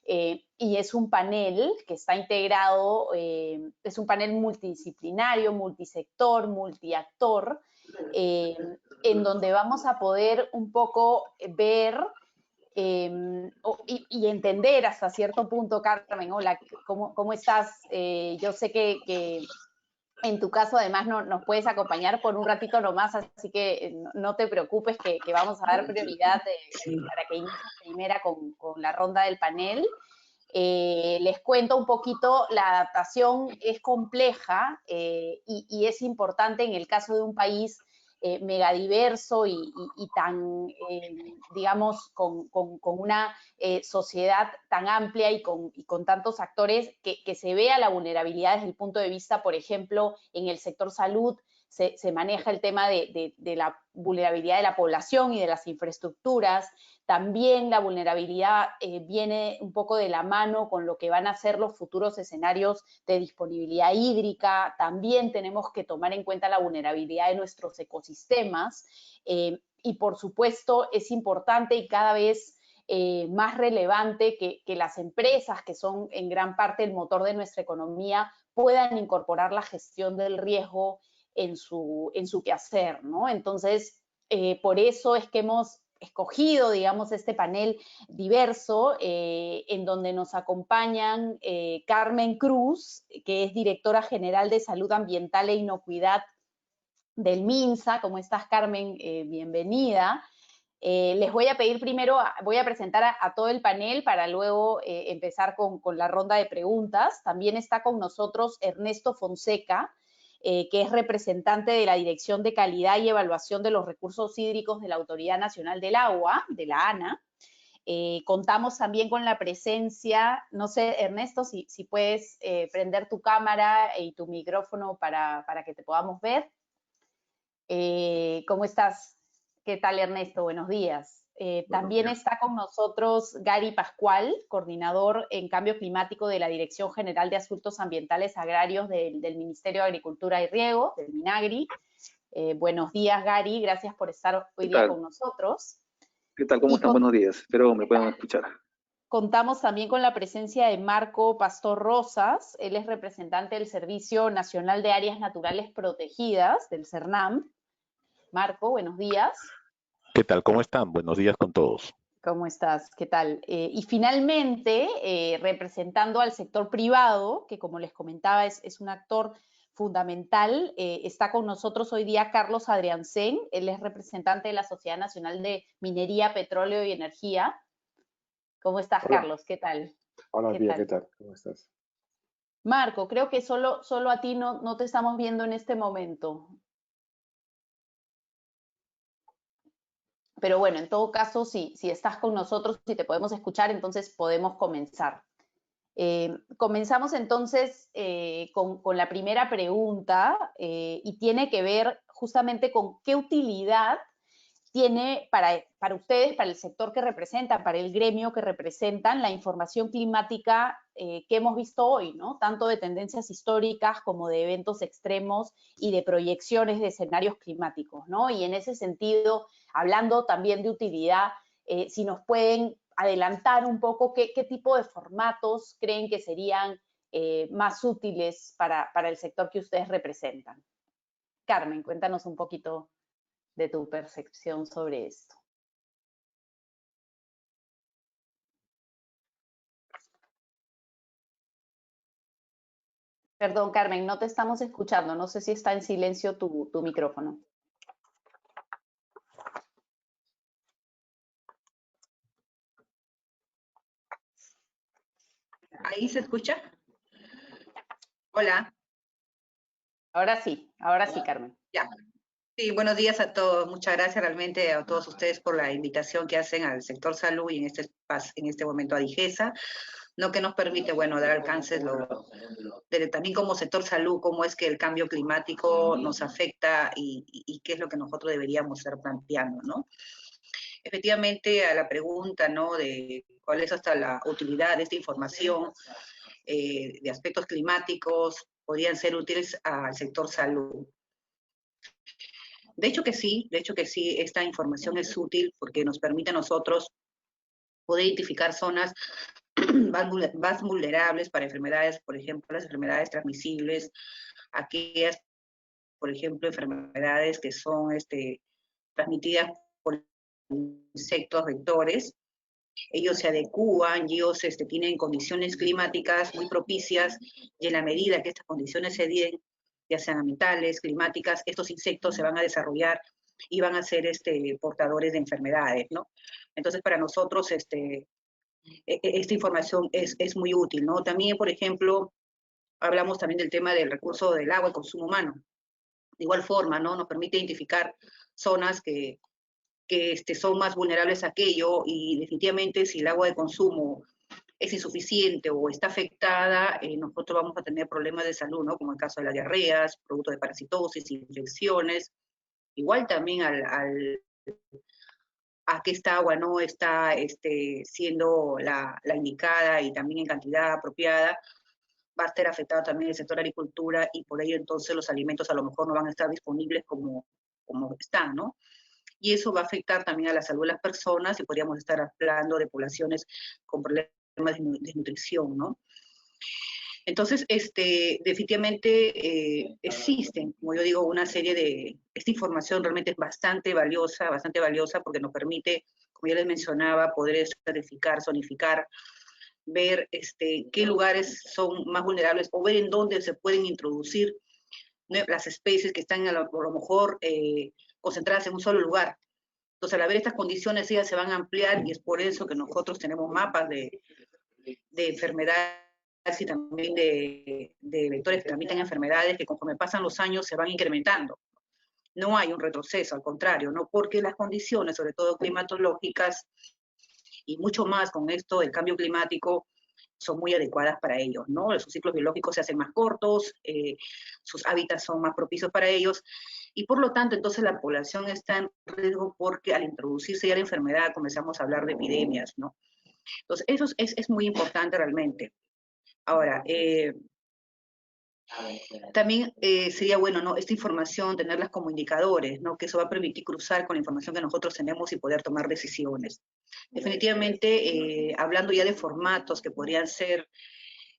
y es un panel que está integrado, es un panel multidisciplinario, multisector, multiactor, en donde vamos a poder un poco ver y entender hasta cierto punto, Carmen. Hola, ¿cómo estás? Yo sé que en tu caso además nos puedes acompañar por un ratito nomás, así que no te preocupes que vamos a dar prioridad para que inicies primera con la ronda del panel. Les cuento un poquito, la adaptación es compleja y es importante en el caso de un país megadiverso y tan, digamos, con una sociedad tan amplia y con tantos actores que se vea la vulnerabilidad desde el punto de vista, por ejemplo, en el sector salud, se maneja el tema de la vulnerabilidad de la población y de las infraestructuras. También la vulnerabilidad viene un poco de la mano con lo que van a ser los futuros escenarios de disponibilidad hídrica. También tenemos que tomar en cuenta la vulnerabilidad de nuestros ecosistemas. Y por supuesto es importante y cada vez más relevante que las empresas, que son en gran parte el motor de nuestra economía, puedan incorporar la gestión del riesgo en su quehacer, ¿no? Entonces, por eso es que hemos escogido, digamos, este panel diverso, en donde nos acompañan Carmen Cruz, que es directora general de Salud Ambiental e Inocuidad del MINSA. ¿Cómo estás, Carmen? Bienvenida. Les voy a pedir primero, voy a presentar a todo el panel para luego empezar con la ronda de preguntas. También está con nosotros Ernesto Fonseca, que es representante de la Dirección de Calidad y Evaluación de los Recursos Hídricos de la Autoridad Nacional del Agua, de la ANA. Contamos también con la presencia, no sé, Ernesto, si puedes prender tu cámara y tu micrófono para que te podamos ver. ¿Cómo estás? ¿Qué tal, Ernesto? Buenos días. También está con nosotros Gary Pascual, coordinador en cambio climático de la Dirección General de Asuntos Ambientales Agrarios del Ministerio de Agricultura y Riego, del MINAGRI. Buenos días, Gary. Gracias por estar hoy día con nosotros. ¿Qué tal? ¿Cómo están? Buenos días. Espero me puedan escuchar. Contamos también con la presencia de Marco Pastor Rosas. Él es representante del Servicio Nacional de Áreas Naturales Protegidas, del CERNAM. Marco, buenos días. ¿Qué tal? ¿Cómo están? Buenos días con todos. ¿Cómo estás? ¿Qué tal? Y finalmente, representando al sector privado, que como les comentaba es un actor fundamental, está con nosotros hoy día Carlos Adriancén. Él es representante de la Sociedad Nacional de Minería, Petróleo y Energía. ¿Cómo estás, Hola. Carlos? ¿Qué tal? Hola, Pía, ¿qué tal? ¿Cómo estás? Marco, creo que solo a ti no te estamos viendo en este momento. Pero bueno, en todo caso, si estás con nosotros, si te podemos escuchar, entonces podemos comenzar. Comenzamos entonces con la primera pregunta y tiene que ver justamente con qué utilidad tiene para ustedes, para el sector que representan, para el gremio que representan, la información climática que hemos visto hoy, ¿no? Tanto de tendencias históricas como de eventos extremos y de proyecciones de escenarios climáticos, ¿no? Y en ese sentido, hablando también de utilidad, si nos pueden adelantar un poco qué tipo de formatos creen que serían más útiles para el sector que ustedes representan. Carmen, cuéntanos un poquito de tu percepción sobre esto. Perdón, Carmen, no te estamos escuchando. No sé si está en silencio tu micrófono. ¿Ahí se escucha? Hola. Ahora sí, Carmen. Ya. Sí, buenos días a todos. Muchas gracias realmente a todos ustedes por la invitación que hacen al sector salud y en este momento a DIGESA, ¿no? Que nos permite, bueno, dar alcances también como sector salud, cómo es que el cambio climático nos afecta y qué es lo que nosotros deberíamos estar planteando, ¿no? Efectivamente, a la pregunta, ¿no?, de cuál es hasta la utilidad de esta información de aspectos climáticos, podrían ser útiles al sector salud. De hecho que sí, esta información es útil porque nos permite a nosotros poder identificar zonas más vulnerables para enfermedades, por ejemplo, las enfermedades transmisibles, aquellas, por ejemplo, enfermedades que son transmitidas por insectos vectores. Ellos se adecúan y ellos tienen condiciones climáticas muy propicias, y en la medida que estas condiciones se den, ya sean ambientales, climáticas, estos insectos se van a desarrollar y van a ser portadores de enfermedades, ¿no? Entonces, para nosotros, esta información es muy útil, ¿no? También, por ejemplo, hablamos también del tema del recurso del agua y consumo humano. De igual forma, ¿no? Nos permite identificar zonas que son más vulnerables a aquello, y definitivamente si el agua de consumo es insuficiente o está afectada, nosotros vamos a tener problemas de salud, ¿no? Como el caso de las diarreas, producto de parasitosis, infecciones. Igual también a que esta agua no está siendo la indicada y también en cantidad apropiada, va a estar afectado también el sector agricultura, y por ello entonces los alimentos a lo mejor no van a estar disponibles como están, ¿no? Y eso va a afectar también a la salud de las personas, y podríamos estar hablando de poblaciones con problemas de desnutrición, ¿no? Entonces, definitivamente existen, como yo digo, una serie de... Esta información realmente es bastante valiosa, porque nos permite, como ya les mencionaba, poder estratificar, zonificar, ver qué lugares son más vulnerables, o ver en dónde se pueden introducir, ¿no?, las especies que están a lo mejor concentradas en un solo lugar. Entonces, al ver estas condiciones, ellas se van a ampliar, y es por eso que nosotros tenemos mapas de enfermedades y también de vectores que transmiten enfermedades, que conforme pasan los años se van incrementando. No hay un retroceso, al contrario, ¿no? Porque las condiciones, sobre todo climatológicas, y mucho más con esto del cambio climático, son muy adecuadas para ellos, ¿no? Sus ciclos biológicos se hacen más cortos, sus hábitats son más propicios para ellos, y por lo tanto, entonces la población está en riesgo, porque al introducirse ya la enfermedad comenzamos a hablar de epidemias, ¿no? Entonces, eso es muy importante realmente. Ahora, también sería bueno, ¿no?, esta información tenerlas como indicadores, ¿no?, que eso va a permitir cruzar con la información que nosotros tenemos y poder tomar decisiones. Definitivamente, hablando ya de formatos que podrían ser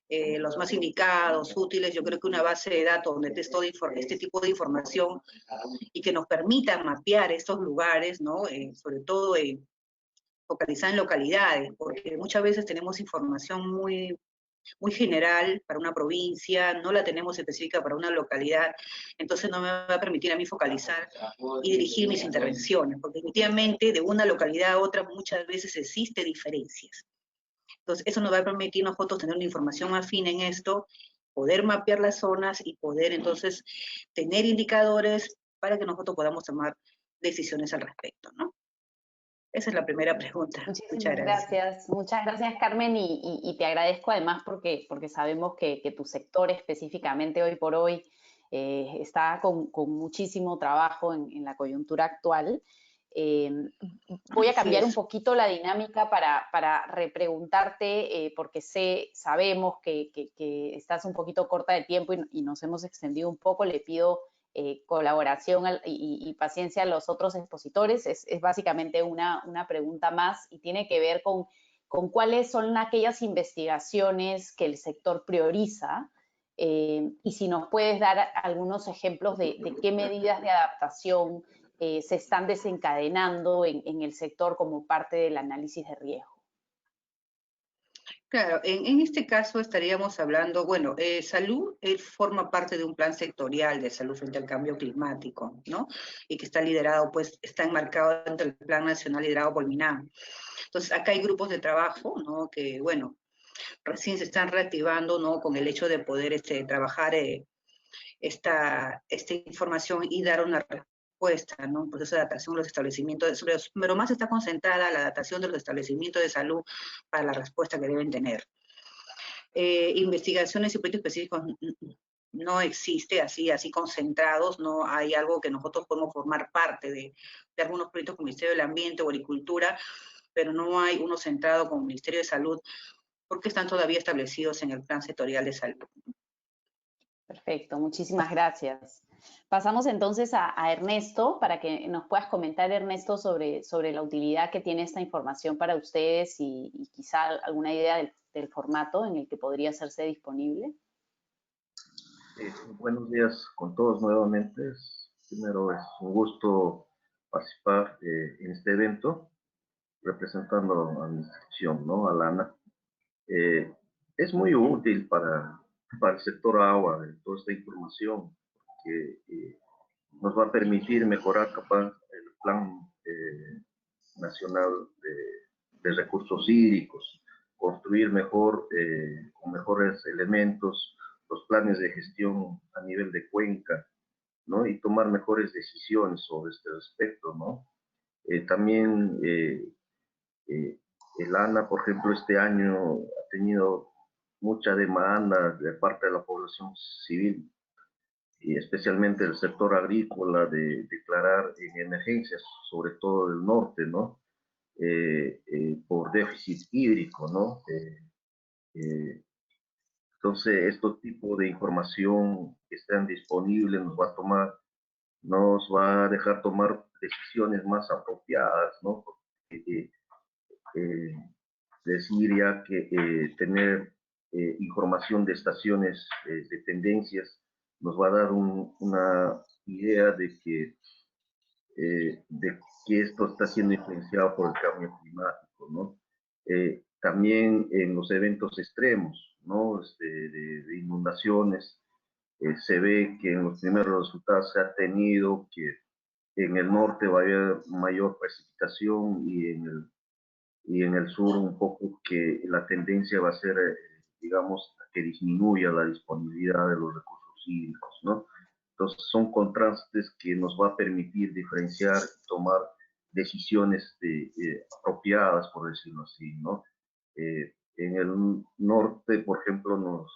los más indicados, útiles, yo creo que una base de datos donde esté todo este tipo de información, y que nos permita mapear estos lugares, ¿no?, sobre todo focalizar en localidades, porque muchas veces tenemos información muy general para una provincia, no la tenemos específica para una localidad, entonces no me va a permitir a mí focalizar y dirigir mis intervenciones, porque definitivamente de una localidad a otra muchas veces existen diferencias. Entonces, eso nos va a permitir nosotros tener una información afín en esto, poder mapear las zonas y poder entonces tener indicadores para que nosotros podamos tomar decisiones al respecto, ¿no? Esa es la primera pregunta. Muchas gracias. Muchas gracias, Carmen, y te agradezco además porque sabemos que tu sector específicamente hoy por hoy está con muchísimo trabajo en la coyuntura actual. Voy a cambiar un poquito la dinámica para repreguntarte, porque sabemos que estás un poquito corta de tiempo y nos hemos extendido un poco. Le pido colaboración y paciencia a los otros expositores. Es básicamente una pregunta más, y tiene que ver con cuáles son aquellas investigaciones que el sector prioriza, y si nos puedes dar algunos ejemplos de qué medidas de adaptación se están desencadenando en el sector como parte del análisis de riesgo. Claro, en este caso estaríamos hablando, bueno, salud forma parte de un plan sectorial de salud frente al cambio climático, ¿no? Y que está liderado, pues, está enmarcado dentro del Plan Nacional liderado por MINAM. Entonces, acá hay grupos de trabajo, ¿no?, que, bueno, recién se están reactivando, ¿no?, con el hecho de poder trabajar esta información y dar una respuesta, ¿no?, un proceso de adaptación de los establecimientos, pero más está concentrada la adaptación de los establecimientos de salud para la respuesta que deben tener. Investigaciones y proyectos específicos no existe así concentrados, no hay algo que nosotros podemos formar parte de algunos proyectos con el Ministerio del Ambiente o Agricultura, pero no hay uno centrado con el Ministerio de Salud, porque están todavía establecidos en el Plan Sectorial de Salud. Perfecto, muchísimas gracias. Pasamos entonces a Ernesto, para que nos puedas comentar, Ernesto, sobre la utilidad que tiene esta información para ustedes y quizá alguna idea de del formato en el que podría hacerse disponible? Buenos días con todos nuevamente. Primero es un gusto participar en este evento representando a mi institución, ¿no? A la ANA. Es muy útil para el sector agua toda esta información, porque nos va a permitir mejorar capaz el plan nacional de recursos hídricos, construir mejor, con mejores elementos, los planes de gestión a nivel de cuenca, ¿no? Y tomar mejores decisiones sobre este respecto, ¿no? También el ANA, por ejemplo, este año ha tenido mucha demanda de parte de la población civil y especialmente el sector agrícola de declarar en emergencias, sobre todo del norte, ¿no? Por déficit hídrico, ¿no? Entonces, este tipo de información que están disponibles nos va a dejar tomar decisiones más apropiadas, ¿no? Porque, decir ya que tener información de estaciones de tendencias nos va a dar una idea de que esto está siendo influenciado por el cambio climático, ¿no? También en los eventos extremos, ¿no? De inundaciones, se ve que en los primeros resultados se ha tenido que en el norte va a haber mayor precipitación y en el sur un poco que la tendencia va a ser, digamos, que disminuya la disponibilidad de los recursos hídricos, ¿no? Entonces son contrastes que nos va a permitir diferenciar y tomar decisiones apropiadas, por decirlo así, ¿no? En el norte, por ejemplo,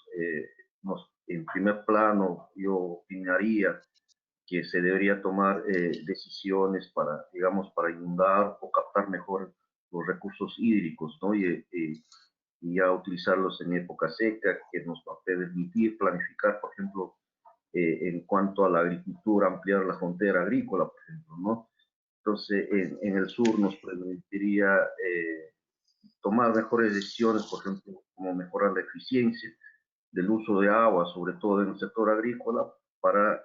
en primer plano yo opinaría que se debería tomar decisiones para, digamos, para inundar o captar mejor los recursos hídricos, ¿no? Y ya utilizarlos en época seca, que nos va a permitir planificar, por ejemplo, en cuanto a la agricultura, ampliar la frontera agrícola, por ejemplo, ¿no? Entonces, en el sur nos permitiría tomar mejores decisiones, por ejemplo, como mejorar la eficiencia del uso de agua, sobre todo en el sector agrícola, para,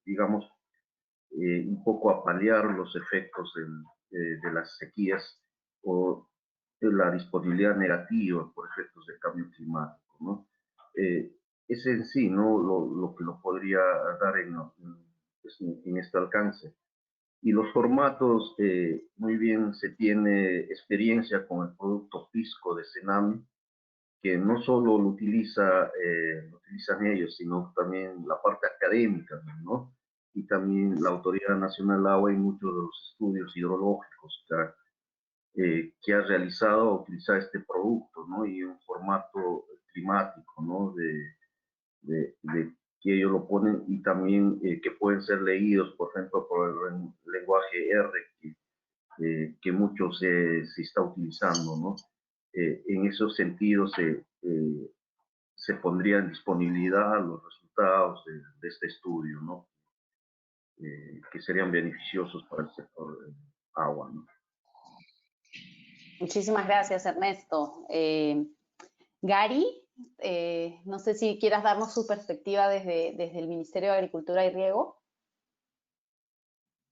digamos, un poco a paliar los efectos de las sequías o de la disponibilidad negativa por efectos del cambio climático, ¿no? Es en sí, ¿no? Lo que lo podría dar en este alcance. Y los formatos, muy bien se tiene experiencia con el producto Pisco de Senami, que no solo lo utilizan ellos, sino también la parte académica, ¿no? Y también la Autoridad Nacional del Agua y muchos de los estudios hidrológicos que ha realizado a utilizar este producto, ¿no? Y un formato climático, ¿no? De que ellos lo ponen y también que pueden ser leídos, por ejemplo, por el lenguaje R, que mucho se está utilizando, ¿no? En esos sentidos se pondría en disponibilidad los resultados de este estudio, ¿no? Que serían beneficiosos para el sector agua, ¿no? Muchísimas gracias, Ernesto. Gary, no sé si quieras darnos su perspectiva desde el Ministerio de Agricultura y Riego.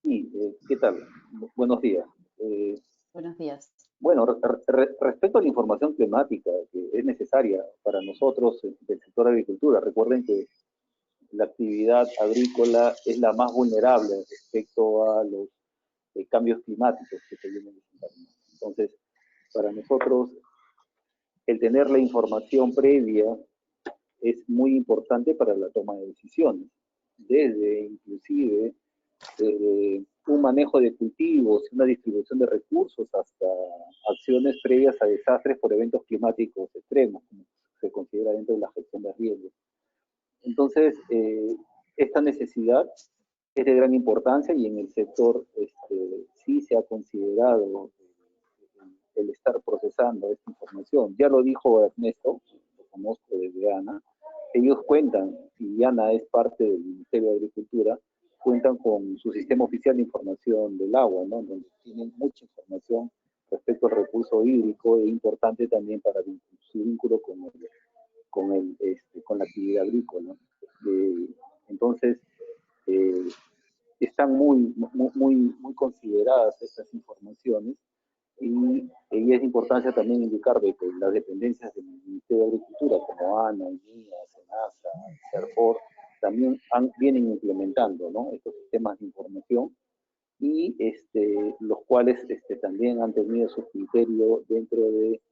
Sí, ¿qué tal? Buenos días. Buenos días. Bueno, respecto a la información climática que es necesaria para nosotros del sector agricultura, recuerden que la actividad agrícola es la más vulnerable respecto a los cambios climáticos que se vienen presentando. Entonces, para nosotros, el tener la información previa es muy importante para la toma de decisiones, desde inclusive un manejo de cultivos, una distribución de recursos, hasta acciones previas a desastres por eventos climáticos extremos, como se considera dentro de la gestión de riesgos. Entonces, esta necesidad es de gran importancia y en el sector sí se ha considerado el estar procesando esta información. Ya lo dijo Ernesto, lo conozco desde ANA, ellos cuentan, y ANA es parte del Ministerio de Agricultura, cuentan con su sistema oficial de información del agua, ¿no? Donde tienen mucha información respecto al recurso hídrico es importante también para su vínculo con la actividad agrícola. Entonces, están muy consideradas estas informaciones y es importante también indicar de que las dependencias del Ministerio de Agricultura, como ANA, INIA, SENASA, CERFOR, también vienen implementando, ¿no?, estos sistemas de información y los cuales también han tenido su criterio dentro de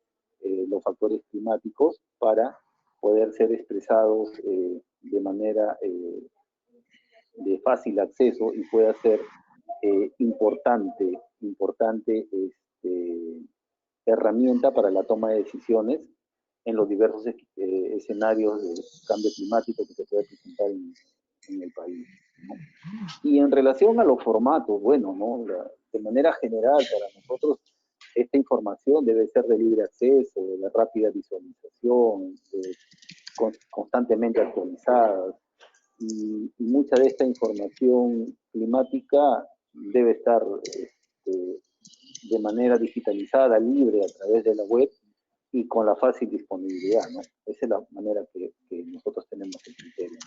los factores climáticos para poder ser expresados de manera de fácil acceso y pueda ser importante herramienta para la toma de decisiones en los diversos escenarios de cambio climático que se puede presentar en el país, ¿no? Y en relación a los formatos, bueno, ¿no?, de manera general para nosotros esta información debe ser de libre acceso, de rápida visualización, constantemente actualizada, y mucha de esta información climática debe estar de manera digitalizada, libre, a través de la web y con la fácil disponibilidad, ¿no? Esa es la manera que nosotros tenemos el criterio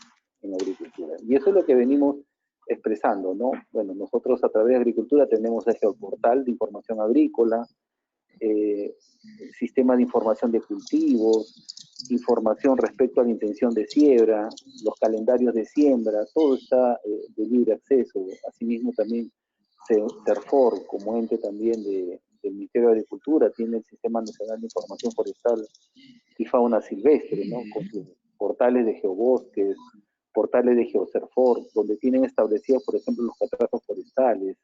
en agricultura. Y eso es lo que venimos expresando, ¿no? Bueno, nosotros a través de agricultura tenemos el geoportal de información agrícola, sistema de información de cultivos, información respecto a la intención de siembra, los calendarios de siembra, todo está de libre acceso. Asimismo también CERFOR, como ente también del Ministerio de Agricultura, tiene el Sistema Nacional de Información Forestal y Fauna Silvestre, ¿no?, con sus portales de geobosques, portales de GeoCerfor, donde tienen establecidos, por ejemplo, los catastros forestales,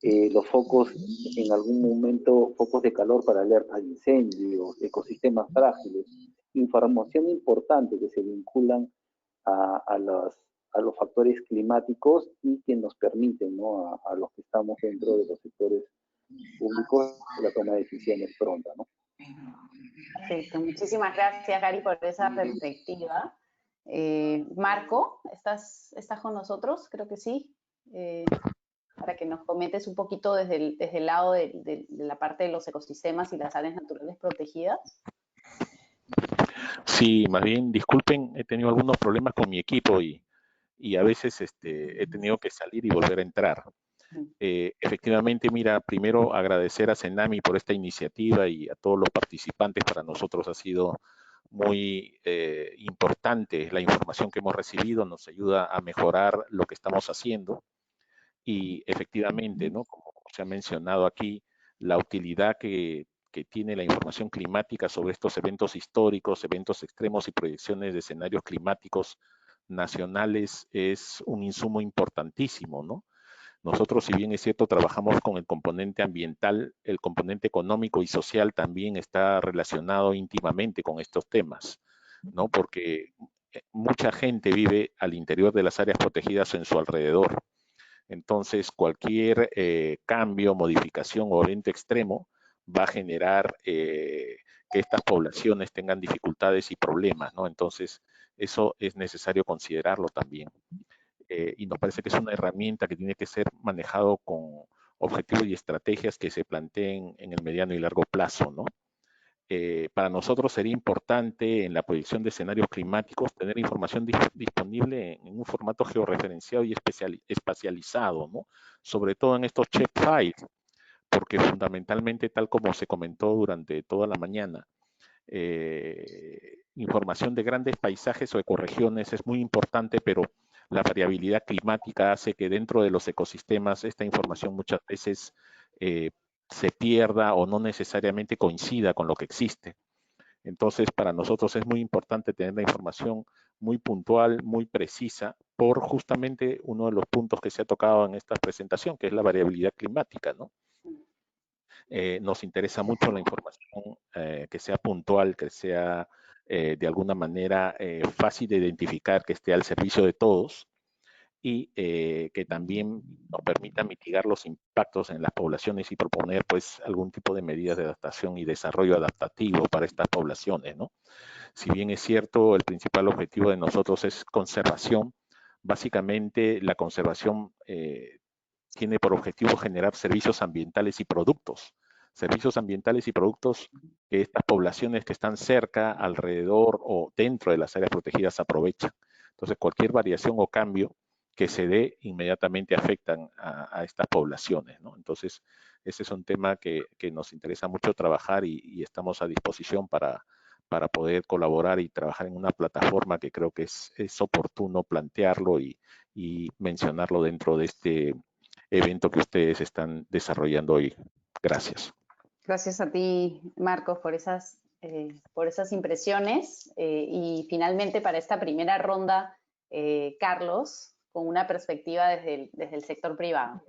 los focos, en algún momento, focos de calor para alertas de incendios, ecosistemas frágiles, información importante que se vinculan a los factores climáticos y que nos permiten, ¿no?, a los que estamos dentro de los sectores públicos, la toma de decisiones pronta, ¿no? Perfecto, muchísimas gracias, Gary, por esa perspectiva. Marco, ¿estás con nosotros? Creo que sí. Para que nos comentes un poquito desde el lado de la parte de los ecosistemas y las áreas naturales protegidas. Sí, más bien, disculpen, he tenido algunos problemas con mi equipo y a veces he tenido que salir y volver a entrar. Efectivamente, mira, primero agradecer a Senami por esta iniciativa y a todos los participantes. Para nosotros ha sido muy importante la información que hemos recibido, nos ayuda a mejorar lo que estamos haciendo y efectivamente, ¿no?, como se ha mencionado aquí, la utilidad que tiene la información climática sobre estos eventos históricos, eventos extremos y proyecciones de escenarios climáticos nacionales es un insumo importantísimo, ¿no? Nosotros, si bien es cierto, trabajamos con el componente ambiental, el componente económico y social también está relacionado íntimamente con estos temas, ¿no? Porque mucha gente vive al interior de las áreas protegidas en su alrededor. Entonces, cualquier cambio, modificación o evento extremo va a generar que estas poblaciones tengan dificultades y problemas, ¿no? Entonces, eso es necesario considerarlo también. Y nos parece que es una herramienta que tiene que ser manejado con objetivos y estrategias que se planteen en el mediano y largo plazo, ¿no? Para nosotros sería importante en la proyección de escenarios climáticos tener información disponible en un formato georreferenciado y espacializado, ¿no? Sobre todo en estos check files, porque fundamentalmente, tal como se comentó durante toda la mañana, información de grandes paisajes o ecorregiones es muy importante, pero la variabilidad climática hace que dentro de los ecosistemas esta información muchas veces se pierda o no necesariamente coincida con lo que existe. Entonces, para nosotros es muy importante tener la información muy puntual, muy precisa, por justamente uno de los puntos que se ha tocado en esta presentación, que es la variabilidad climática, ¿no? Nos interesa mucho la información que sea puntual, que sea de alguna manera fácil de identificar, que esté al servicio de todos y que también nos permita mitigar los impactos en las poblaciones y proponer pues algún tipo de medidas de adaptación y desarrollo adaptativo para estas poblaciones, ¿no? Si bien es cierto, el principal objetivo de nosotros es conservación, básicamente la conservación tiene por objetivo generar servicios ambientales y productos. servicios ambientales y productos que estas poblaciones que están cerca, alrededor o dentro de las áreas protegidas aprovechan. Entonces, cualquier variación o cambio que se dé inmediatamente afectan a estas poblaciones, ¿no? Entonces, ese es un tema que nos interesa mucho trabajar y estamos a disposición para poder colaborar y trabajar en una plataforma que creo que es oportuno plantearlo y mencionarlo dentro de este evento que ustedes están desarrollando hoy. Gracias. Gracias a ti, Marcos, por esas impresiones. Y finalmente, para esta primera ronda, Carlos, con una perspectiva desde el sector privado.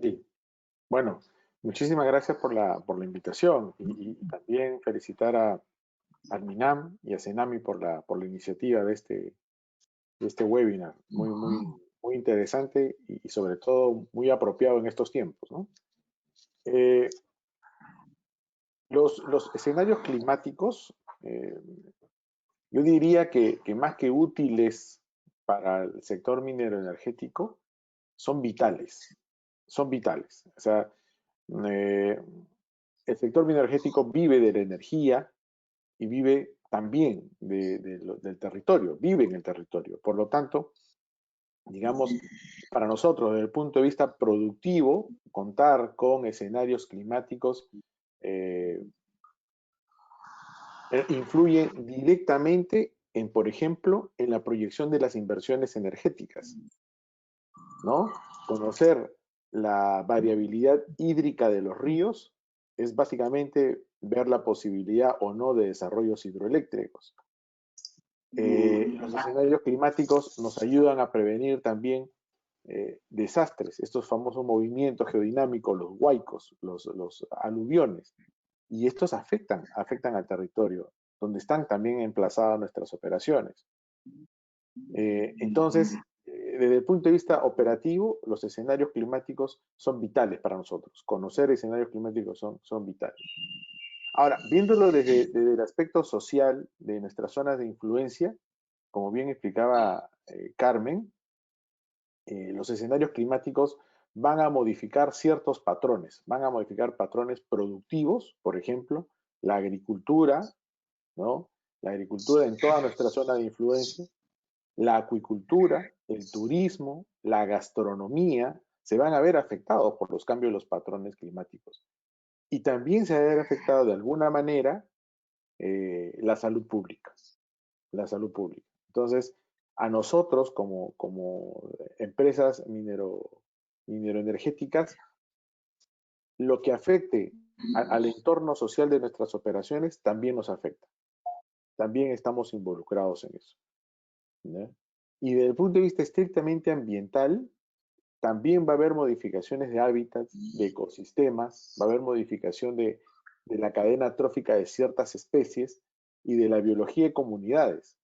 Sí. Bueno, muchísimas gracias por la invitación y también felicitar al MINAM y a CENAMI por la iniciativa de este webinar. Muy interesante y sobre todo muy apropiado en estos tiempos, ¿no? Los escenarios climáticos, yo diría que más que útiles para el sector minero energético, son vitales. Son vitales. O sea, el sector minergético vive de la energía y vive también del territorio, vive en el territorio. Por lo tanto, digamos, para nosotros, desde el punto de vista productivo, contar con escenarios climáticos influye directamente en, por ejemplo, en la proyección de las inversiones energéticas, ¿no? Conocer la variabilidad hídrica de los ríos es básicamente ver la posibilidad o no de desarrollos hidroeléctricos. Los escenarios climáticos nos ayudan a prevenir también desastres, estos famosos movimientos geodinámicos, los huaicos, los aluviones, y estos afectan al territorio, donde están también emplazadas nuestras operaciones. Entonces, desde el punto de vista operativo, los escenarios climáticos son vitales para nosotros. Conocer escenarios climáticos son vitales. Ahora, viéndolo desde el aspecto social de nuestras zonas de influencia, como bien explicaba Carmen, los escenarios climáticos van a modificar ciertos patrones, van a modificar patrones productivos, por ejemplo, la agricultura, ¿no? La agricultura en toda nuestra zona de influencia, la acuicultura, el turismo, la gastronomía, se van a ver afectados por los cambios de los patrones climáticos. Y también se va a ver afectado de alguna manera la salud pública. La salud pública. Entonces, a nosotros como empresas mineroenergéticas, lo que afecte al entorno social de nuestras operaciones también nos afecta. También estamos involucrados en eso, ¿no? Y desde el punto de vista estrictamente ambiental, también va a haber modificaciones de hábitats, de ecosistemas, va a haber modificación de la cadena trófica de ciertas especies y de la biología de comunidades,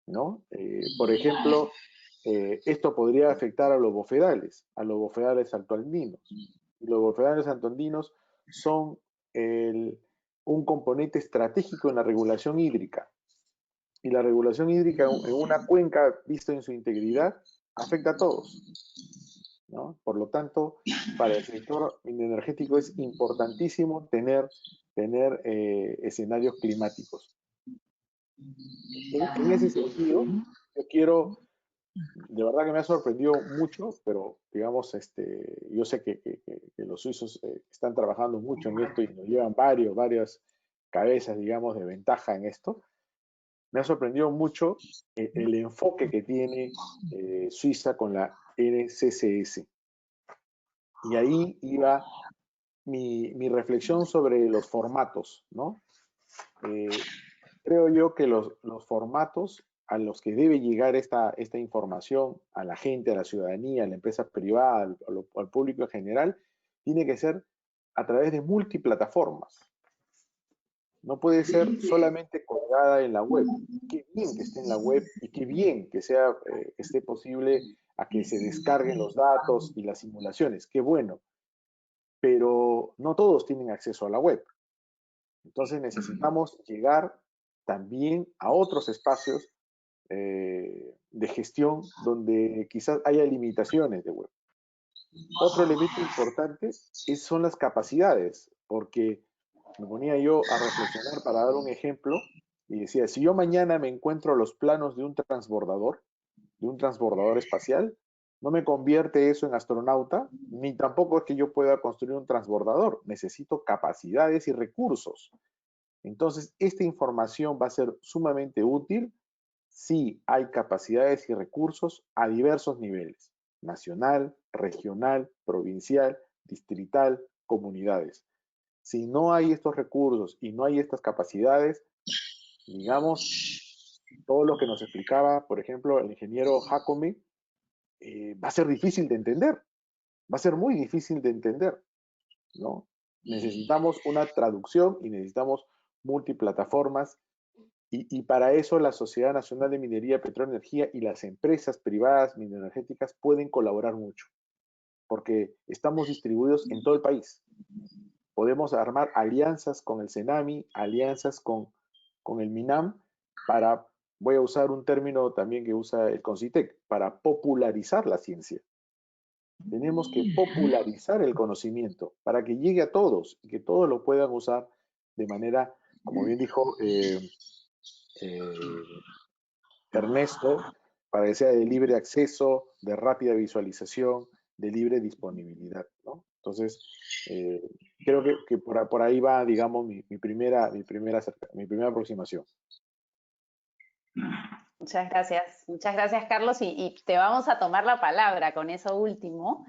¿no? Por ejemplo, esto podría afectar a los bofedales altoandinos. Los bofedales altoandinos son un componente estratégico en la regulación hídrica. Y la regulación hídrica en una cuenca, visto en su integridad, afecta a todos, ¿no? Por lo tanto, para el sector energético es importantísimo tener escenarios climáticos. En ese sentido, yo quiero, de verdad que me ha sorprendido mucho, pero digamos, yo sé que los suizos están trabajando mucho en esto y nos llevan varias cabezas, digamos, de ventaja en esto. Me ha sorprendido mucho el enfoque que tiene Suiza con la NCCS. Y ahí iba mi reflexión sobre los formatos, ¿no? Creo yo que los formatos a los que debe llegar esta información a la gente, a la ciudadanía, a la empresa privada, al público en general, tiene que ser a través de multiplataformas. No puede ser solamente colgada en la web. Qué bien que esté en la web y qué bien que esté posible a que se descarguen los datos y las simulaciones. Qué bueno. Pero no todos tienen acceso a la web. Entonces necesitamos llegar también a otros espacios de gestión donde quizás haya limitaciones de web. Otro elemento importante son las capacidades, porque me ponía yo a reflexionar para dar un ejemplo y decía, si yo mañana me encuentro los planos de un transbordador espacial, no me convierte eso en astronauta, ni tampoco es que yo pueda construir un transbordador. Necesito capacidades y recursos. Entonces, esta información va a ser sumamente útil si hay capacidades y recursos a diversos niveles: nacional, regional, provincial, distrital, comunidades. Si no hay estos recursos y no hay estas capacidades, digamos, todo lo que nos explicaba, por ejemplo, el ingeniero Jacome, va a ser difícil de entender, va a ser muy difícil de entender, ¿no? Necesitamos una traducción y necesitamos multiplataformas y para eso la Sociedad Nacional de Minería, Petróleo y Energía y las empresas privadas mineroenergéticas pueden colaborar mucho, porque estamos distribuidos en todo el país. Podemos armar alianzas con el CENAMI, alianzas con el MINAM, para, voy a usar un término también que usa el CONCITEC, para popularizar la ciencia. Tenemos que popularizar el conocimiento para que llegue a todos y que todos lo puedan usar de manera, como bien dijo Ernesto, para que sea de libre acceso, de rápida visualización, de libre disponibilidad, ¿no? Entonces, creo que por ahí va, digamos, mi primera aproximación. Muchas gracias Carlos, y te vamos a tomar la palabra con eso último.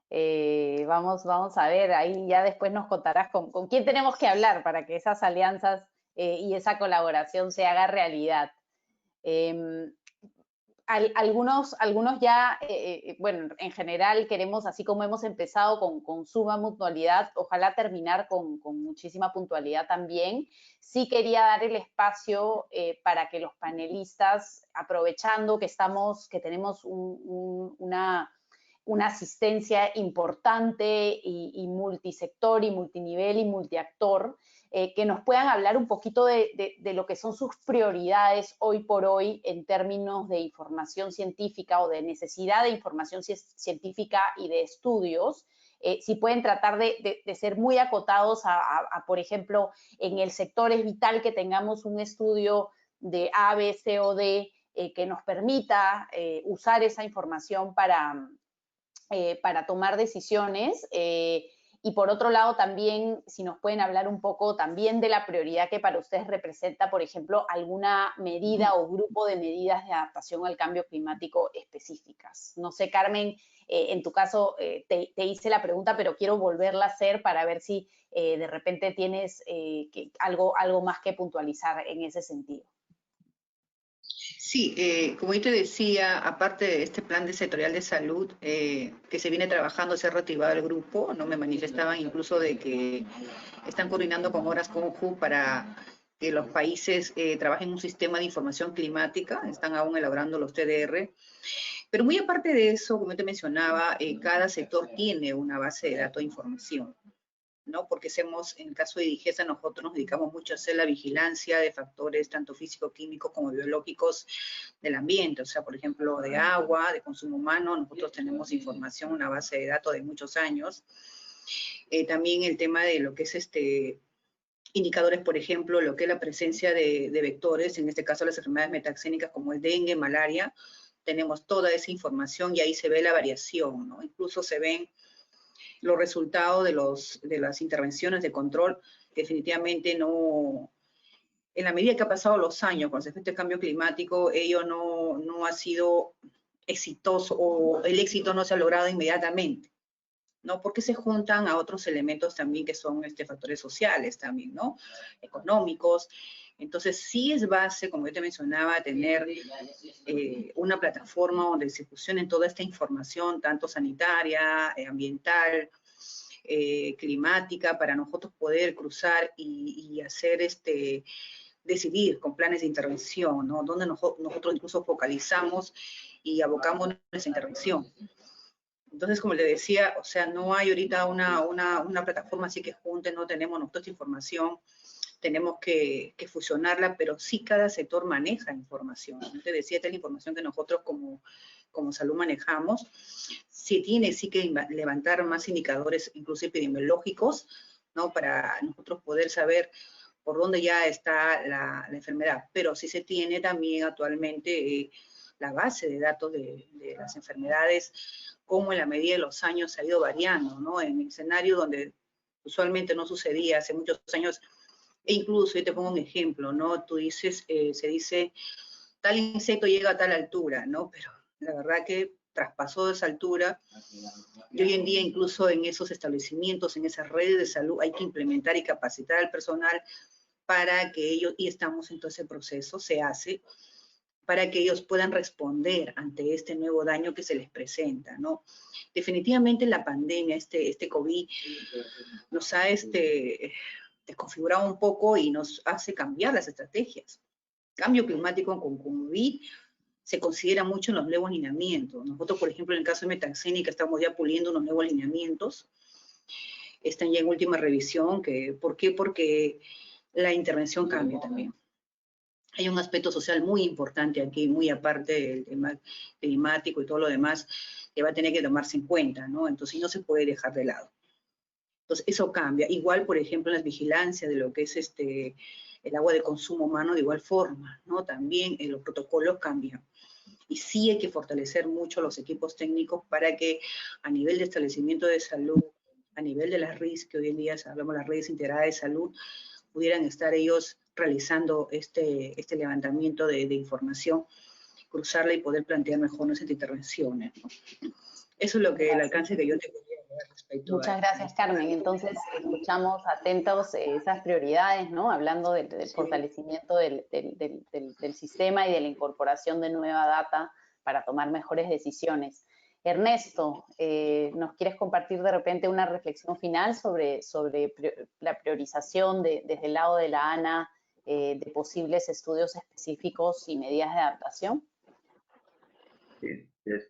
Vamos a ver, ahí ya después nos contarás con quién tenemos que hablar para que esas alianzas y esa colaboración se haga realidad. Algunos ya, bueno, en general queremos, así como hemos empezado con suma mutualidad, ojalá terminar con muchísima puntualidad también. Sí quería dar el espacio para que los panelistas, aprovechando que tenemos una asistencia importante y multisector y multinivel y multiactor, que nos puedan hablar un poquito de lo que son sus prioridades hoy por hoy en términos de información científica o de necesidad de información científica y de estudios. Si pueden tratar de ser muy acotados por ejemplo, en el sector es vital que tengamos un estudio de A, B, C o D que nos permita usar esa información para tomar decisiones. Y por otro lado también, si nos pueden hablar un poco también de la prioridad que para ustedes representa, por ejemplo, alguna medida o grupo de medidas de adaptación al cambio climático específicas. No sé, Carmen, en tu caso te hice la pregunta, pero quiero volverla a hacer para ver si de repente tienes algo más que puntualizar en ese sentido. Sí, como yo te decía, aparte de este plan sectorial de salud que se viene trabajando, se ha reactivado el grupo, no me manifestaban incluso de que están coordinando con Horas Conju para que los países trabajen un sistema de información climática, están aún elaborando los TDR. Pero muy aparte de eso, como te mencionaba, cada sector tiene una base de datos de información, ¿no? Porque en el caso de DIGESA, nosotros nos dedicamos mucho a hacer la vigilancia de factores tanto físico-químicos como biológicos del ambiente, o sea, por ejemplo, de agua, de consumo humano, nosotros tenemos información, una base de datos de muchos años. También el tema de lo que es indicadores, por ejemplo, lo que es la presencia de vectores, en este caso las enfermedades metaxénicas como el dengue, malaria, tenemos toda esa información y ahí se ve la variación, ¿no? Incluso se ven los resultados de las intervenciones de control, definitivamente no, en la medida que ha pasado los años con respecto al cambio climático, ello no ha sido exitoso o el éxito no se ha logrado inmediatamente, ¿no? Porque se juntan a otros elementos también que son factores sociales también, ¿no? Económicos. Entonces, sí es base, como yo te mencionaba, tener una plataforma donde se fusionen toda esta información, tanto sanitaria, ambiental, climática, para nosotros poder cruzar y hacer decidir con planes de intervención, ¿no? Donde nosotros incluso focalizamos y abocamos nuestra intervención. Entonces, como le decía, o sea, no hay ahorita una plataforma así que junte, no tenemos nosotros esta información, tenemos que fusionarla, pero sí cada sector maneja información. Yo te decía, esta es la información que nosotros como como salud manejamos, se tiene sí que levantar más indicadores, incluso epidemiológicos, ¿no? Para nosotros poder saber por dónde ya está la enfermedad. Pero sí se tiene también actualmente la base de datos de las enfermedades, cómo en la medida de los años se ha ido variando, ¿no? En escenarios donde usualmente no sucedía hace muchos años, e incluso, yo te pongo un ejemplo, ¿no? Tú dices, se dice, tal insecto llega a tal altura, ¿no? Pero la verdad que traspasó esa altura, y hoy en día incluso en esos establecimientos, en esas redes de salud, hay que implementar y capacitar al personal para que ellos, y estamos en todo ese proceso, se hace, para que ellos puedan responder ante este nuevo daño que se les presenta, ¿no? Definitivamente la pandemia, este COVID, nos ha desconfigurado un poco y nos hace cambiar las estrategias. Cambio climático con COVID se considera mucho en los nuevos lineamientos. Nosotros, por ejemplo, en el caso de Metaxénica, estamos ya puliendo unos nuevos lineamientos. Están ya en última revisión. ¿Por qué? Porque la intervención cambia también. Hay un aspecto social muy importante aquí, muy aparte del tema climático y todo lo demás, que va a tener que tomarse en cuenta, ¿no? Entonces no se puede dejar de lado. Entonces eso cambia. Igual, por ejemplo, en la vigilancia de lo que es el agua de consumo humano, de igual forma, ¿no? También los protocolos cambian. Y sí hay que fortalecer mucho los equipos técnicos para que a nivel de establecimiento de salud, a nivel de las RIS, que hoy en día hablamos de las redes integradas de salud, pudieran estar ellos realizando este levantamiento de información, cruzarla y poder plantear mejor nuestras intervenciones, ¿no? Eso es lo que el alcance que yo te podría dar respecto a... Muchas gracias, Carmen. Entonces, escuchamos atentos esas prioridades, ¿no? Hablando del fortalecimiento del sistema y de la incorporación de nueva data para tomar mejores decisiones. Ernesto, ¿nos quieres compartir de repente una reflexión final sobre la priorización desde el lado de la ANA de posibles estudios específicos y medidas de adaptación? Sí, es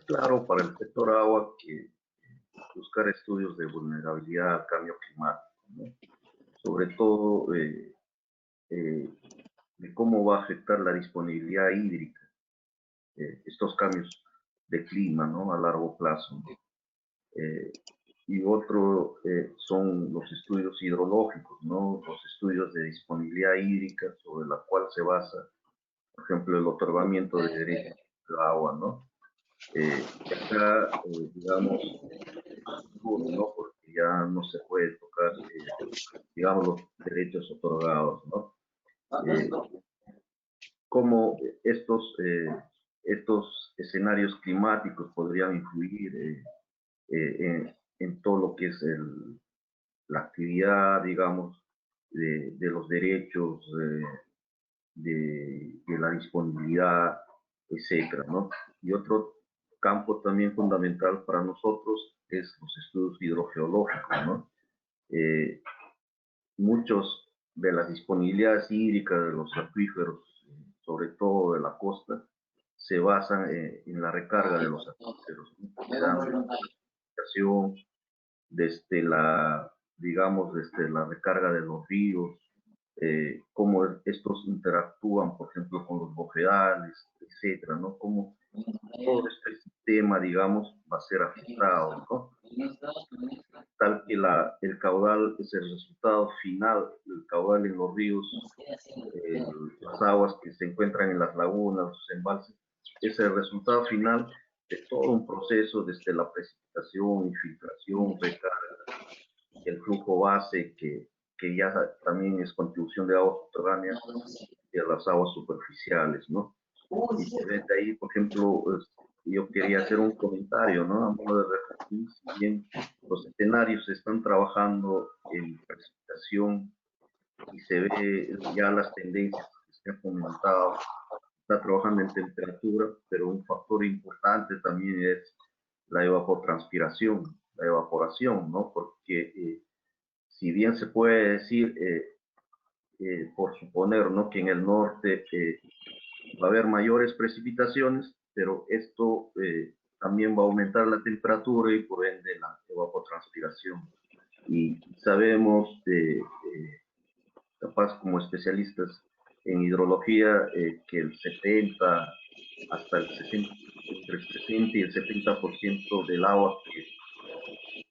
claro para el sector agua que buscar estudios de vulnerabilidad al cambio climático, ¿no? Sobre todo de cómo va a afectar la disponibilidad hídrica, estos cambios de clima, ¿no? A largo plazo, ¿no? Y otro son los estudios hidrológicos, ¿no? Los estudios de disponibilidad hídrica sobre la cual se basa, por ejemplo, el otorgamiento de derechos del agua, ¿no? Y acá, digamos, ¿no? Porque ya no se puede tocar, digamos, los derechos otorgados, ¿no? Cómo estos escenarios climáticos podrían influir en todo lo que es la actividad, digamos, de los derechos, de la disponibilidad, etcétera, ¿no? Y otro campo también fundamental para nosotros es los estudios hidrogeológicos, ¿no? Muchos de las disponibilidades hídricas de los acuíferos, sobre todo de la costa, se basan en la recarga de los acuíferos, ¿no? Desde la, digamos, desde la recarga de los ríos, cómo estos interactúan, por ejemplo, con los bofedales, etcétera, ¿no? Cómo todo este sistema, digamos, va a ser afectado, ¿no? Tal que el caudal es el resultado final, el caudal en los ríos, las aguas que se encuentran en las lagunas, los embalses, es el resultado final de todo un proceso desde la precipitación, infiltración, recarga, el flujo base que ya también es contribución de aguas subterráneas y a las aguas superficiales, ¿no? Y se ve de ahí, por ejemplo, yo quería hacer un comentario, ¿no? A modo de reflexión, si bien los escenarios se están trabajando en precipitación y se ve ya las tendencias que se han fomentado, está trabajando en temperatura, pero un factor importante también es la evapotranspiración, la evaporación, ¿no? Porque si bien se puede decir, por suponer, ¿no? Que en el norte va a haber mayores precipitaciones, pero esto también va a aumentar la temperatura y por ende la evapotranspiración. Y sabemos, capaz como especialistas en hidrología, que el 70 hasta el 60% entre el 60 y el 70% del agua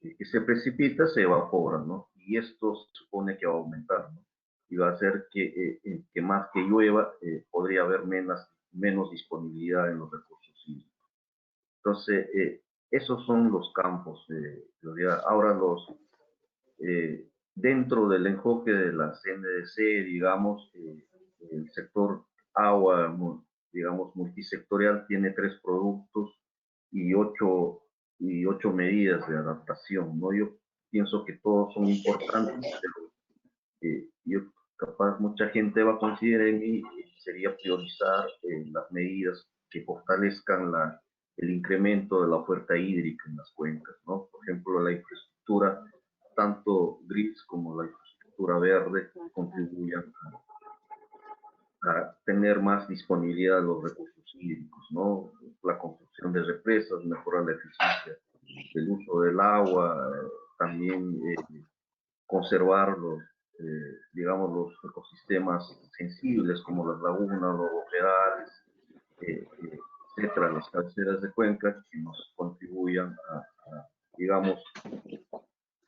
que se precipita se evapora, ¿no? Y esto se supone que va a aumentar, ¿no? Y va a hacer que más que llueva, podría haber menos disponibilidad en los recursos hídricos. Entonces, esos son los campos. Ahora, dentro del enfoque de la CNDC, digamos, el sector agua, digamos, multisectorial, tiene 3 productos y 8 medidas de adaptación, ¿no? Yo pienso que todos son importantes, pero yo capaz mucha gente va a considerar en mí sería priorizar las medidas que fortalezcan el incremento de la oferta hídrica en las cuencas, ¿no? Por ejemplo, la infraestructura, tanto gris como la infraestructura verde, contribuyan a tener más disponibilidad de los recursos hídricos, ¿no? La construcción de represas, mejorar la eficiencia del uso del agua, también conservar digamos, los ecosistemas sensibles como las lagunas, los roquedales, etcétera, las cabeceras de cuenca que nos contribuyan digamos,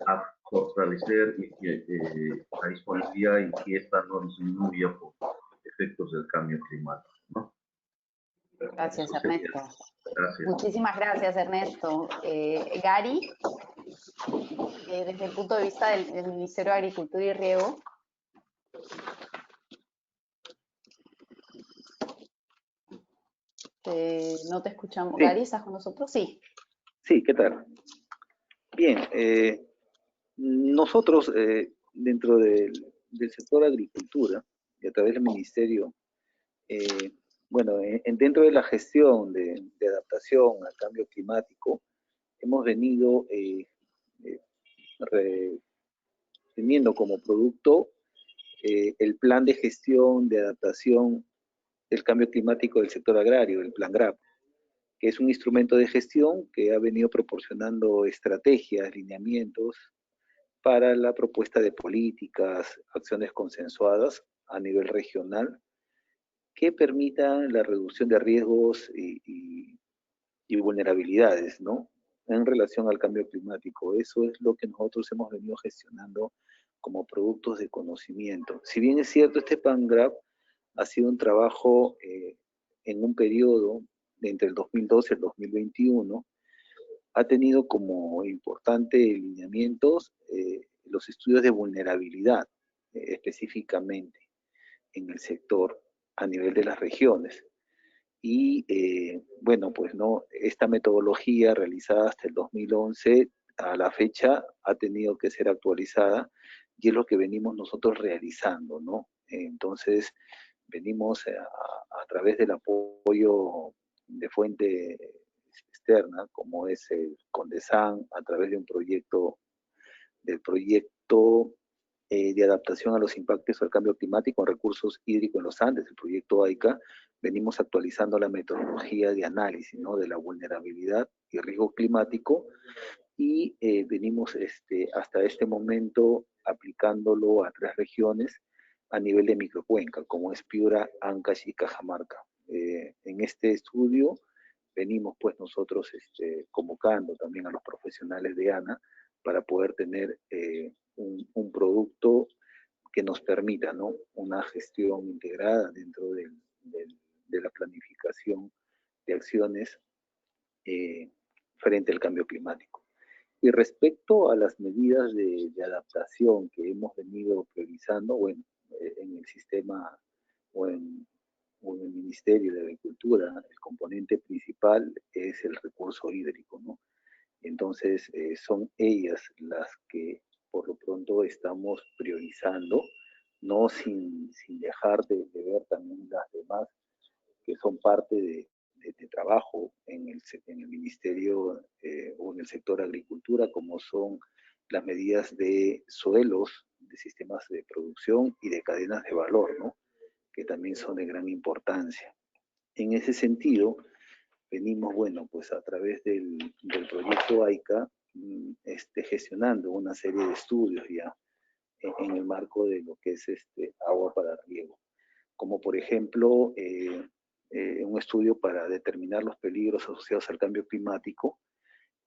a fortalecer la disponibilidad y que esta no disminuya por efectos del cambio climático, ¿no? Gracias, Ernesto. Gracias. Muchísimas gracias, Ernesto. Gary, desde el punto de vista del Ministerio de Agricultura y Riego. No te escuchamos. Sí. Gary, ¿estás con nosotros? Sí. Sí, ¿qué tal? Bien, nosotros dentro del sector agricultura y a través del Ministerio, bueno, dentro de la gestión de adaptación al cambio climático, hemos venido teniendo como producto el plan de gestión de adaptación del cambio climático del sector agrario, el Plan GRAP, que es un instrumento de gestión que ha venido proporcionando estrategias, lineamientos para la propuesta de políticas, acciones consensuadas a nivel regional que permitan la reducción de riesgos y vulnerabilidades, ¿no? En relación al cambio climático. Eso es lo que nosotros hemos venido gestionando como productos de conocimiento. Si bien es cierto, este PANGRAP ha sido un trabajo en un periodo de entre el 2012 y el 2021, ha tenido como importantes lineamientos los estudios de vulnerabilidad, específicamente en el sector a nivel de las regiones. Y bueno, pues no, esta metodología realizada hasta el 2011 a la fecha ha tenido que ser actualizada y es lo que venimos nosotros realizando, ¿no? Entonces, venimos a través del apoyo de fuente externa, como es el CONDESAN, a través de un proyecto, del proyecto de adaptación a los impactos del cambio climático en recursos hídricos en los Andes, el proyecto AICA, venimos actualizando la metodología de análisis, ¿no?, de la vulnerabilidad y riesgo climático y venimos hasta este momento aplicándolo a 3 regiones a nivel de microcuenca, como es Piura, Ancash y Cajamarca. En este estudio venimos pues nosotros convocando también a los profesionales de ANA para poder tener un producto que nos permita, ¿no?, una gestión integrada dentro de la planificación de acciones frente al cambio climático. Y respecto a las medidas de adaptación que hemos venido priorizando, bueno, en el sistema o en el Ministerio de Agricultura, el componente principal es el recurso hídrico, ¿no? Entonces, son ellas las que por lo pronto estamos priorizando, no sin dejar de ver también las demás que son parte de trabajo en el Ministerio o en el sector agricultura, como son las medidas de suelos, de sistemas de producción y de cadenas de valor, ¿no?, que también son de gran importancia. En ese sentido, venimos, bueno, pues a través del proyecto AICA, gestionando una serie de estudios ya en el marco de lo que es agua para riego. Como por ejemplo, un estudio para determinar los peligros asociados al cambio climático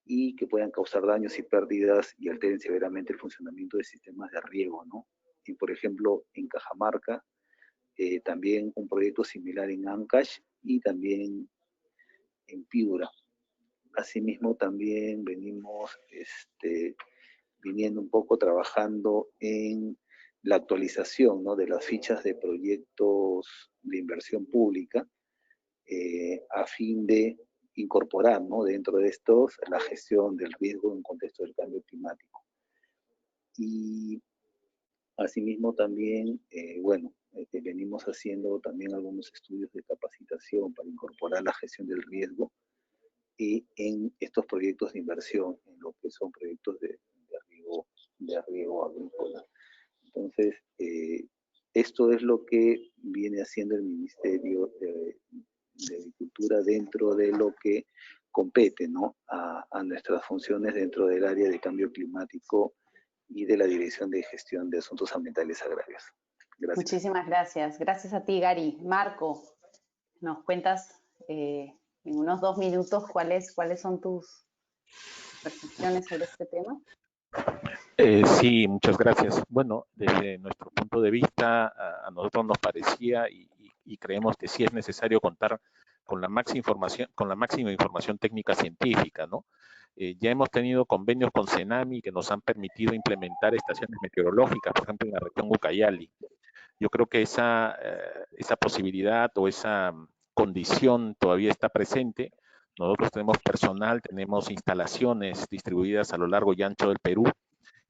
y que puedan causar daños y pérdidas y alteren severamente el funcionamiento de sistemas de riego, ¿no? Y por ejemplo, en Cajamarca, también un proyecto similar en Ancash y también en Piura. Asimismo, también venimos viniendo un poco trabajando en la actualización, ¿no?, de las fichas de proyectos de inversión pública a fin de incorporar, ¿no?, dentro de estos la gestión del riesgo en contexto del cambio climático. Y asimismo también, venimos haciendo también algunos estudios de capacitación para incorporar la gestión del riesgo y en estos proyectos de inversión, en lo que son proyectos de riego agrícola. Entonces, esto es lo que viene haciendo el Ministerio de Agricultura dentro de lo que compete, ¿no?, a nuestras funciones dentro del área de cambio climático y de la Dirección de Gestión de Asuntos Ambientales Agrarios. Gracias. Muchísimas gracias. Gracias a ti, Gary. Marco, ¿nos cuentas en unos 2 minutos cuáles son tus reflexiones sobre este tema? Sí, muchas gracias. Bueno, desde nuestro punto de vista, a nosotros nos parecía y creemos que sí es necesario contar con la máxima información técnica científica, ¿no? Ya hemos tenido convenios con CENAMI que nos han permitido implementar estaciones meteorológicas, por ejemplo, en la región Ucayali. Yo creo que esa posibilidad o esa condición todavía está presente. Nosotros tenemos personal, tenemos instalaciones distribuidas a lo largo y ancho del Perú,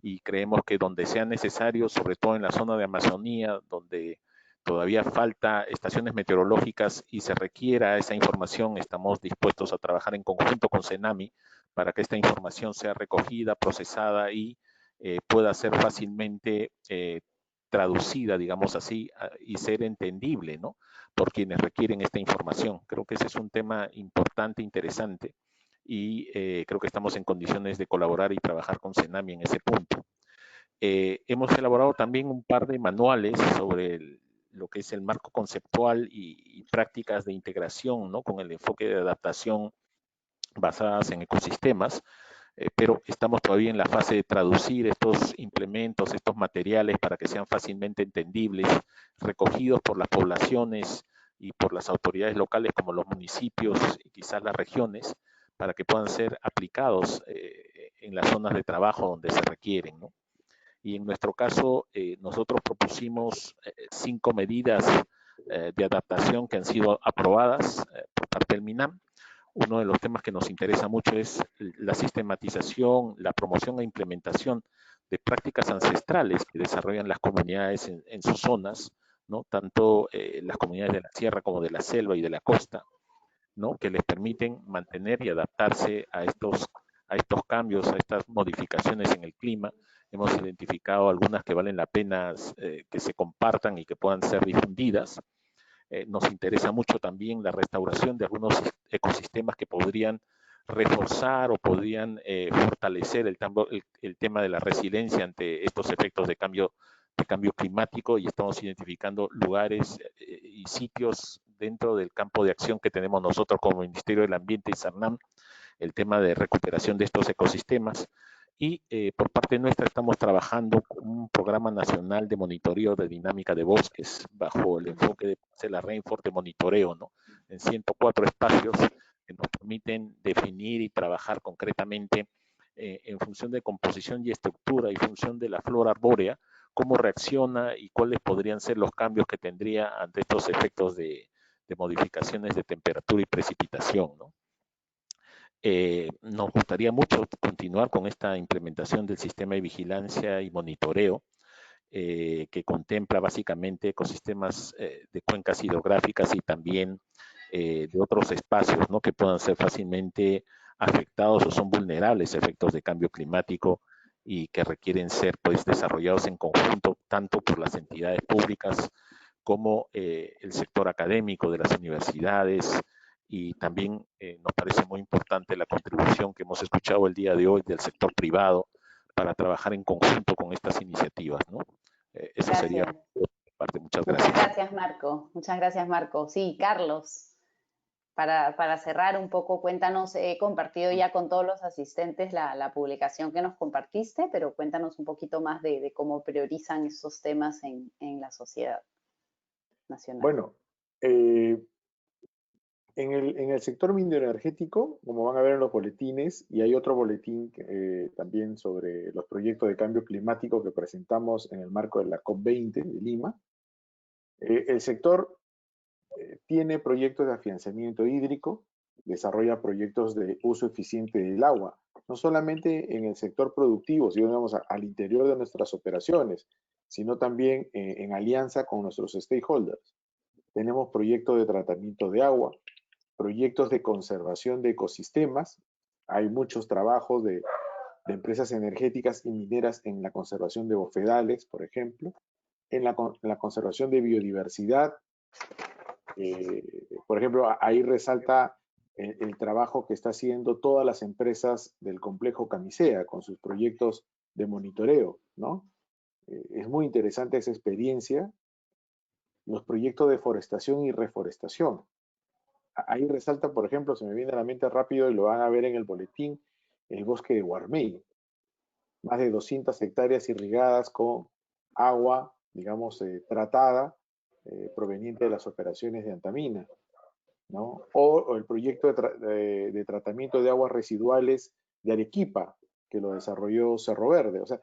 y creemos que donde sea necesario, sobre todo en la zona de Amazonía, donde todavía falta estaciones meteorológicas y se requiera esa información, estamos dispuestos a trabajar en conjunto con CENAMI para que esta información sea recogida, procesada y pueda ser fácilmente traducida, digamos así, y ser entendible, ¿no?, por quienes requieren esta información. Creo que ese es un tema importante, interesante, y creo que estamos en condiciones de colaborar y trabajar con CENAMI en ese punto. Hemos elaborado también un par de manuales sobre lo que es el marco conceptual y prácticas de integración, ¿no?, con el enfoque de adaptación basadas en ecosistemas, pero estamos todavía en la fase de traducir estos implementos, estos materiales para que sean fácilmente entendibles, recogidos por las poblaciones y por las autoridades locales como los municipios y quizás las regiones, para que puedan ser aplicados en las zonas de trabajo donde se requieren, ¿no? Y en nuestro caso, nosotros propusimos 5 medidas de adaptación que han sido aprobadas por parte del MINAM. Uno de los temas que nos interesa mucho es la sistematización, la promoción e implementación de prácticas ancestrales que desarrollan las comunidades en sus zonas, ¿no?, tanto las comunidades de la sierra como de la selva y de la costa, ¿no?, que les permiten mantener y adaptarse a estos cambios, a estas modificaciones en el clima. Hemos identificado algunas que valen la pena que se compartan y que puedan ser difundidas. Nos interesa mucho también la restauración de algunos ecosistemas que podrían reforzar o podrían fortalecer el tema de la resiliencia ante estos efectos de cambio climático, y estamos identificando lugares y sitios dentro del campo de acción que tenemos nosotros como Ministerio del Ambiente y CERNAM, el tema de recuperación de estos ecosistemas. Y por parte nuestra estamos trabajando con un programa nacional de monitoreo de dinámica de bosques bajo el enfoque de la Rainforest de monitoreo, ¿no?, en 104 espacios que nos permiten definir y trabajar concretamente en función de composición y estructura y función de la flora arbórea, cómo reacciona y cuáles podrían ser los cambios que tendría ante estos efectos de modificaciones de temperatura y precipitación, ¿no? Nos gustaría mucho continuar con esta implementación del sistema de vigilancia y monitoreo que contempla básicamente ecosistemas de cuencas hidrográficas y también de otros espacios, ¿no?, que puedan ser fácilmente afectados o son vulnerables a efectos de cambio climático y que requieren ser, pues, desarrollados en conjunto tanto por las entidades públicas como el sector académico de las universidades. Y también nos parece muy importante la contribución que hemos escuchado el día de hoy del sector privado para trabajar en conjunto con estas iniciativas, ¿no? Eso sería parte. Muchas gracias. Muchas gracias, Marco. Muchas gracias, Marco. Sí, Carlos, para cerrar un poco, cuéntanos, he compartido ya con todos los asistentes la publicación que nos compartiste, pero cuéntanos un poquito más de cómo priorizan esos temas en la sociedad nacional. Bueno, en el sector mineroenergético, como van a ver en los boletines, y hay otro boletín también sobre los proyectos de cambio climático que presentamos en el marco de la COP20 de Lima, el sector tiene proyectos de afianzamiento hídrico, desarrolla proyectos de uso eficiente del agua, no solamente en el sector productivo, sino digamos, al interior de nuestras operaciones, sino también en alianza con nuestros stakeholders. Tenemos proyectos de tratamiento de agua, proyectos de conservación de ecosistemas. Hay muchos trabajos de empresas energéticas y mineras en la conservación de bofedales, por ejemplo, en la conservación de biodiversidad. Por ejemplo, ahí resalta el trabajo que está haciendo todas las empresas del complejo Camisea con sus proyectos de monitoreo, ¿no? Es muy interesante esa experiencia. Los proyectos de forestación y reforestación. Ahí resalta, por ejemplo, se me viene a la mente rápido y lo van a ver en el boletín, el bosque de Guarmey. Más de 200 hectáreas irrigadas con agua, digamos, tratada, proveniente de las operaciones de Antamina, ¿no? O el proyecto de tratamiento de aguas residuales de Arequipa, que lo desarrolló Cerro Verde. O sea,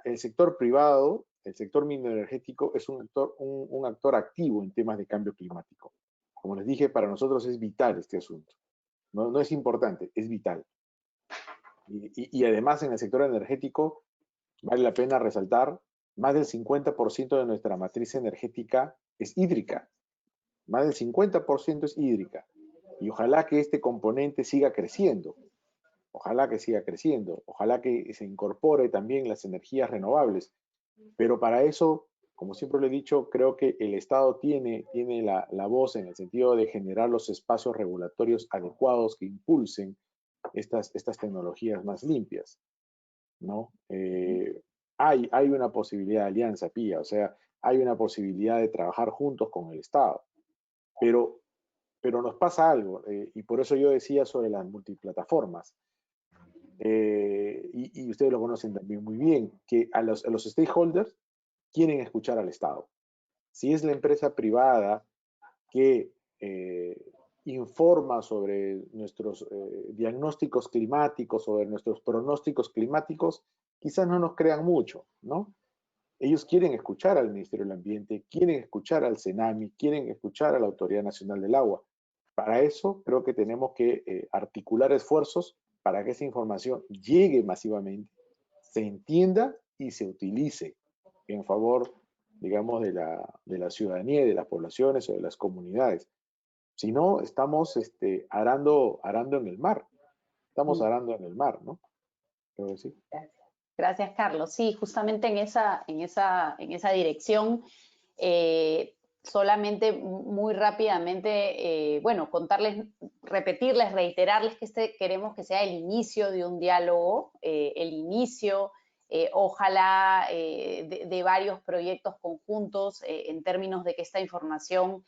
el sector privado, el sector mineroenergético, es un actor activo en temas de cambio climático. Como les dije, para nosotros es vital este asunto. No es importante, es vital. Y además en el sector energético, vale la pena resaltar, más del 50% de nuestra matriz energética es hídrica. Más del 50% es hídrica. Y ojalá que este componente siga creciendo. Ojalá que siga creciendo. Ojalá que se incorpore también las energías renovables. Pero para eso, como siempre lo he dicho, creo que el Estado tiene la voz en el sentido de generar los espacios regulatorios adecuados que impulsen estas tecnologías más limpias, ¿no? Hay una posibilidad de alianza, Pía, o sea, hay una posibilidad de trabajar juntos con el Estado. Pero nos pasa algo, y por eso yo decía sobre las multiplataformas, y ustedes lo conocen también muy bien, que a los stakeholders quieren escuchar al Estado. Si es la empresa privada que informa sobre nuestros diagnósticos climáticos, sobre nuestros pronósticos climáticos, quizás no nos crean mucho, ¿no? Ellos quieren escuchar al Ministerio del Ambiente, quieren escuchar al CENAMI, quieren escuchar a la Autoridad Nacional del Agua. Para eso creo que tenemos que articular esfuerzos para que esa información llegue masivamente, se entienda y se utilice en favor, digamos, de la ciudadanía y de las poblaciones o de las comunidades. Si no, estamos arando en el mar. Estamos arando en el mar, ¿no? Creo que sí. Gracias, Carlos. Sí, justamente en esa dirección, solamente muy rápidamente, bueno, repetirles, reiterarles que queremos que sea el inicio de un diálogo, el inicio, ojalá, de varios proyectos conjuntos, en términos de que esta información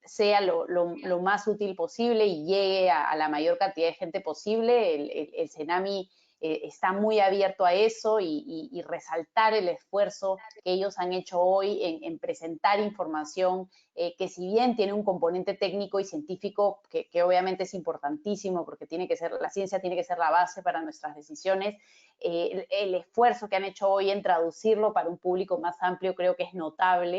sea lo más útil posible y llegue a la mayor cantidad de gente posible. El CENAMI está muy abierto a eso y resaltar el esfuerzo que ellos han hecho hoy en presentar información que si bien tiene un componente técnico y científico que obviamente es importantísimo porque la ciencia tiene que ser la base para nuestras decisiones, el esfuerzo que han hecho hoy en traducirlo para un público más amplio creo que es notable.